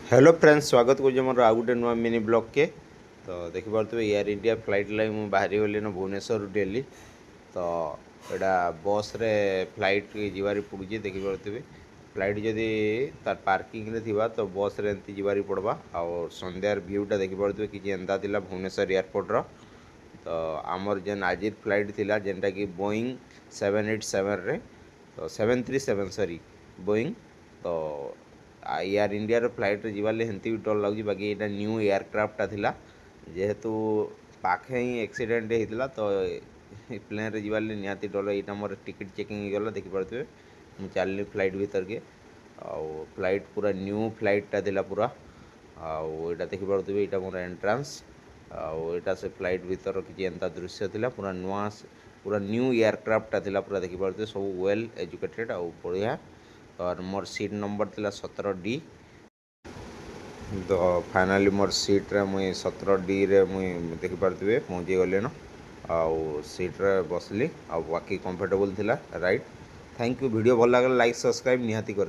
Hello friends, स्वागत करुँ मोर आउ गोटे नुआ मिनी ब्लॉग के। तो देखिपे एयर इंडिया फ्लाइट लगे मुझे बाहरी गली भुवनेश्वर डेली। तो यहाँ बस रे फ्लाइट जीवार पड़ुଛି देखिपे फ्लाइट जदि तार पार्किंग रे थिबा तो बस रे एंती जीवार पड़वा। और संध्यार व्यूटा देखिपे कि एंता थिला भुवनेश्वर एयरपोर्ट रो। तो आमर जेन आज फ्लाइट थिला जेनटा कि बोइंग 787 रे, तो 737 सॉरी बोइंग। तो एयर इंडिया फ्लाइट रे जीवाले हेंती भी डर लगुच, बाकी यहाँ न्यू एयरक्राफ्टा थिला जेहेतु पाखे ही एक्सीडेंट होता। तो प्लेन रे जीवाले निहाती डर। यहाँ मोर टिकट चेकिंग गला देखिपे मुझे चलनी फ्लाइट भीतर के। आउ फ्लाइट पूरा न्यू फ्लाइटा थिला पूरा। आउ यहाँ देखिपे यहाँ मोर एंट्रांस। आउ यहाँ से फ्लाइट भीतर किसी एंता दृश्य थिला पूरा नुआ पूरा न्यू एयरक्राफ्टा थिला पूरा देखिपे सब वेल एजुकेटेड आउ बढ़िया। और मोर सीट नंबर थिला 17D। तो फाइनाली मोर सीट रे मुई 17D रे मुई देखिपे पहुँची गले न। आउ सीट रे बसली आउ बाकी कंफर्टेबल थिला राइट। Thank you. वीडियो भल लगे लाइक सब्सक्राइब निहाती कर।